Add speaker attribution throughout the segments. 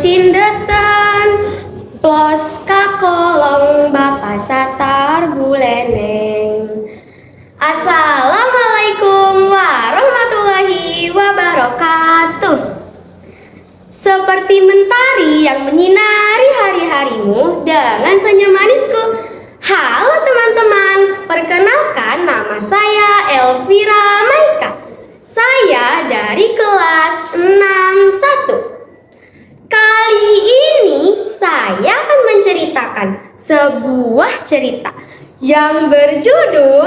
Speaker 1: cindetan plos ka kolong bapa satar buleneng. Assalamualaikum warahmatullahi wabarakatuh. Seperti mentari yang menyinari hari-harimu dengan senyum manisku. Halo teman-teman, perkenalkan nama saya Elvira Maika. Saya dari kelas 61. Kali ini saya akan menceritakan sebuah cerita yang berjudul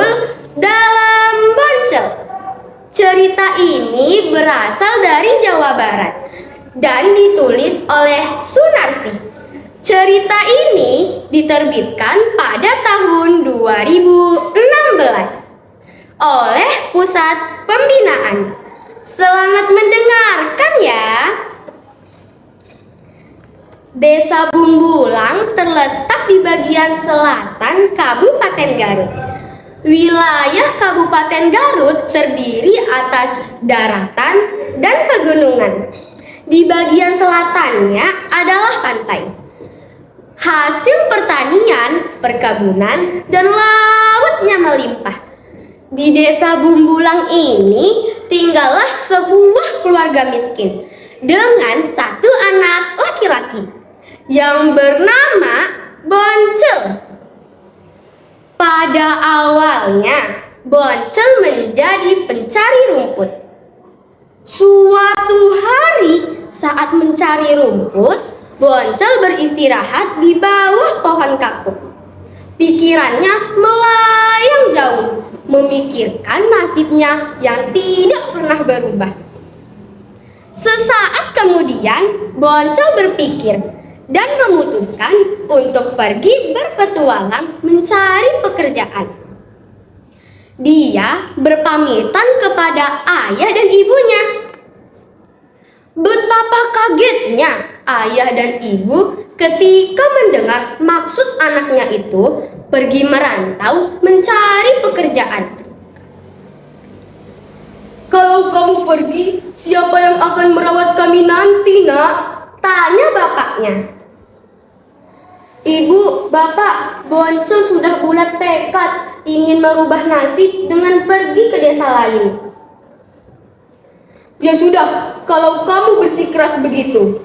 Speaker 1: Dalam Boncel. Cerita ini berasal dari Jawa Barat dan ditulis oleh Sunarsi. Cerita ini diterbitkan pada tahun 2016 oleh Pusat Pembinaan. Selamat mendengarkan ya. Desa Bumbulang terletak di bagian selatan Kabupaten Garut. Wilayah Kabupaten Garut terdiri atas daratan dan pegunungan. Di bagian selatannya adalah pantai. Hasil pertanian, perkebunan, dan lautnya melimpah. Di desa Bumbulang ini tinggallah sebuah keluarga miskin dengan satu anak laki-laki yang bernama Boncel. Pada awalnya, Boncel menjadi pencari rumput. Suatu hari saat mencari rumput, Boncel beristirahat di bawah pohon kakuk. Pikirannya melayang jauh, memikirkan nasibnya yang tidak pernah berubah. Sesaat kemudian, Boncel berpikir dan memutuskan untuk pergi berpetualang mencari pekerjaan. Dia berpamitan kepada ayah dan ibunya. Betapa kagetnya ayah dan ibu ketika mendengar maksud anaknya itu pergi merantau mencari pekerjaan.
Speaker 2: Kalau kamu pergi, siapa yang akan merawat kami nanti, Nak?
Speaker 1: Tanya bapaknya. Ibu, bapak, Boncel sudah bulat tekad ingin merubah nasib dengan pergi ke desa lain.
Speaker 2: Ya sudah, kalau kamu bersikeras begitu.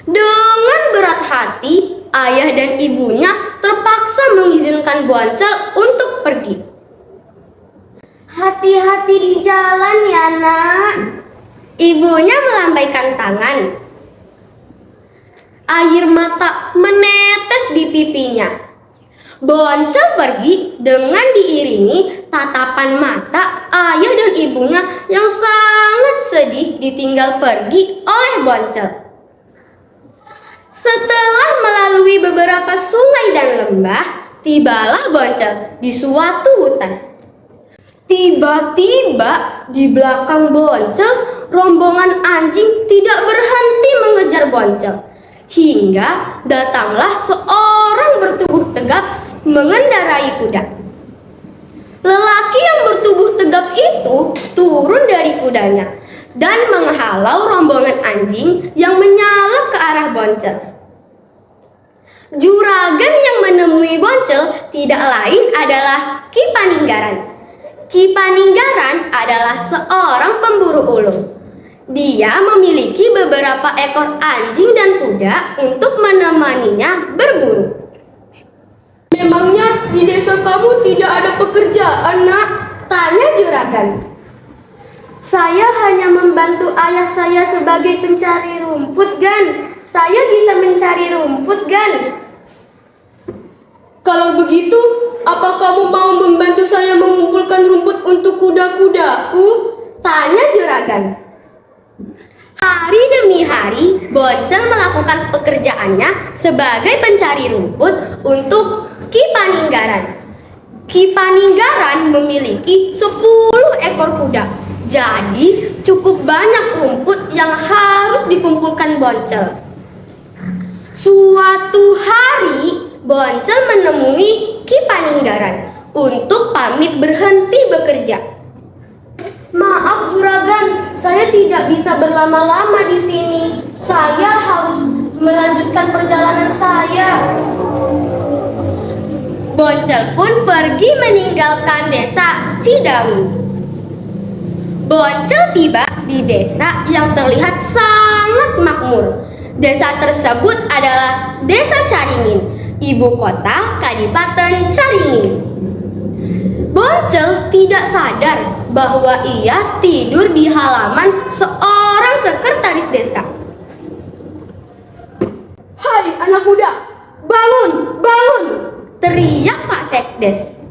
Speaker 1: Dengan berat hati, ayah dan ibunya terpaksa mengizinkan Boncel untuk pergi. Hati-hati di jalan ya, Nak. Ibunya melambaikan tangan. Air mata menetes di pipinya. Boncel pergi dengan diiringi tatapan mata ayah dan ibunya yang sangat sedih ditinggal pergi oleh Boncel. Setelah melalui beberapa sungai dan lembah, tibalah Boncel di suatu hutan. Tiba-tiba di belakang Boncel, rombongan anjing tidak berhenti mengejar Boncel. Hingga datanglah seorang bertubuh tegap mengendarai kuda. Lelaki yang bertubuh tegap itu turun dari kudanya dan menghalau rombongan anjing yang menyalak ke arah Boncel. Juragan yang menemui Boncel tidak lain adalah Ki Paninggaran. Ki Paninggaran adalah seorang pemburu ulung. Dia memiliki beberapa ekor anjing dan kuda untuk menemaninya berburu.
Speaker 2: Memangnya di desa kamu tidak ada pekerjaan, Nak?
Speaker 1: Tanya juragan. Saya hanya membantu ayah saya sebagai pencari rumput, Gan. Saya bisa mencari rumput, Gan.
Speaker 2: Kalau begitu, apa kamu mau membantu saya mengumpulkan rumput untuk kuda-kudaku?
Speaker 1: Tanya juragan. Hari demi hari, Boncel melakukan pekerjaannya sebagai pencari rumput untuk Ki Paninggaran. Ki Paninggaran memiliki 10 ekor kuda. Jadi cukup banyak rumput yang harus dikumpulkan Boncel. Suatu hari, Boncel menemui Ki Paninggaran untuk pamit berhenti bekerja. Maaf juragan, saya tidak bisa berlama-lama di sini. Saya harus melanjutkan perjalanan saya. Boncel pun pergi meninggalkan desa Cidahu. Boncel tiba di desa yang terlihat sangat makmur. Desa tersebut adalah Desa Caringin, ibu kota Kadipaten Caringin. Boncel tidak sadar bahwa ia tidur di halaman seorang sekretaris desa.
Speaker 2: Hai anak muda, bangun, bangun!
Speaker 1: Teriak Pak Sekdes.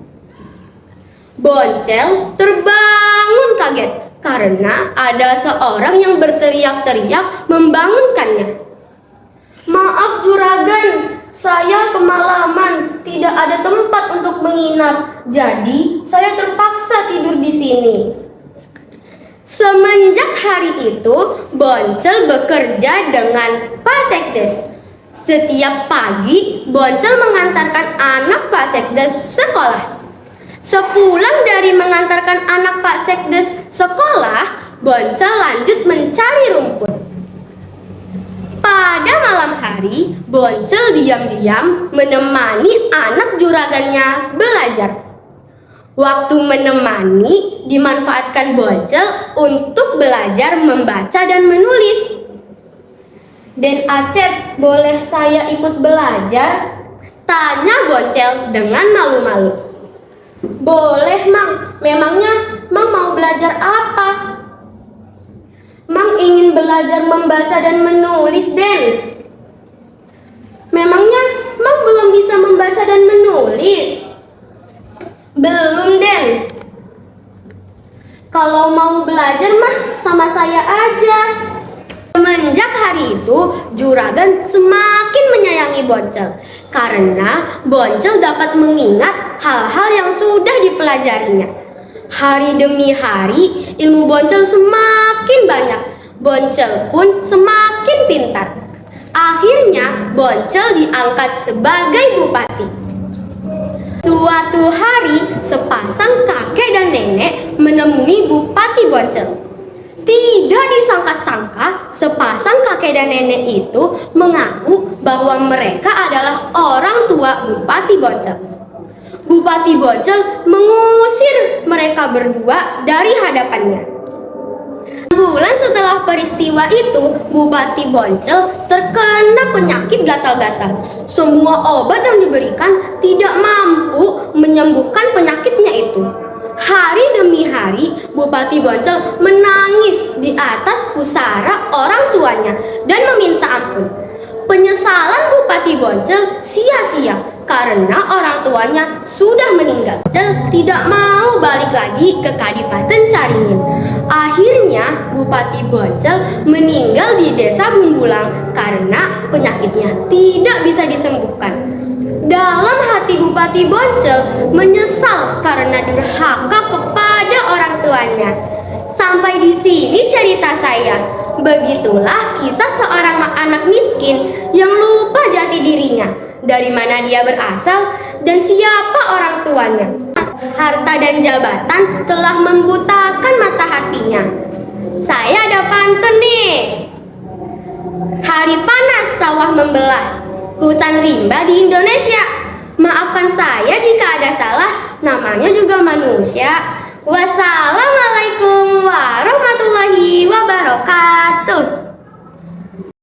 Speaker 1: Boncel terbangun kaget karena ada seorang yang berteriak-teriak membangunkannya. Maaf juragan, saya kemalaman, tidak ada tempat untuk menginap, jadi saya terpaksa tidur di sini. Semenjak hari itu, Boncel bekerja dengan Pak Sekdes. Setiap pagi, Boncel mengantarkan anak Pak Sekdes sekolah. Sepulang dari mengantarkan anak Pak Sekdes sekolah, Boncel lanjut mencari rumput. Pada malam hari, Boncel diam-diam menemani anak juragannya belajar. Waktu menemani dimanfaatkan Boncel untuk belajar membaca dan menulis. Den Acep, boleh saya ikut belajar? Tanya Boncel dengan malu-malu. Boleh, Mang. Memangnya Mang mau belajar apa? Mang ingin belajar membaca dan menulis, Den. Memangnya Mang belum bisa membaca dan menulis? Belum, Den. Kalau mau belajar mah sama saya aja. Semenjak hari itu, juragan semakin menyayangi Boncel karena Boncel dapat mengingat hal-hal yang sudah dipelajarinya. Hari demi hari, ilmu Boncel semakin banyak. Boncel pun semakin pintar. Akhirnya, Boncel diangkat sebagai bupati. Suatu hari, sepasang kakek dan nenek menemui Bupati Boncel. Tidak disangka-sangka, sepasang kakek dan nenek itu mengaku bahwa mereka adalah orang tua Bupati Boncel. Bupati Boncel mengusir mereka berdua dari hadapannya. Bulan setelah peristiwa itu, Bupati Boncel terkena penyakit gatal-gatal. Semua obat yang diberikan tidak mampu menyembuhkan penyakitnya itu. Hari demi hari, Bupati Boncel menangis di atas pusara orang tuanya dan meminta ampun. Penyesalan Bupati Boncel sia-sia karena orang tuanya sudah meninggal. Boncel tidak mau balik lagi ke Kadipaten Caringin. Akhirnya Bupati Boncel meninggal di desa Bumbulang karena penyakitnya tidak bisa disembuhkan. Dalam hati Bupati Boncel menyesal karena durhaka kepada orang tuanya. Sampai di sini cerita saya. Begitulah kisah seorang anak miskin yang lupa jati dirinya, dari mana dia berasal dan siapa orang tuanya. Harta dan jabatan telah membutakan mata hatinya. Saya ada pantun nih. Hari panas sawah membelah, hutan rimba di Indonesia. Maafkan saya jika ada salah, namanya juga manusia. Wassalamualaikum warahmatullahi wabarakatuh.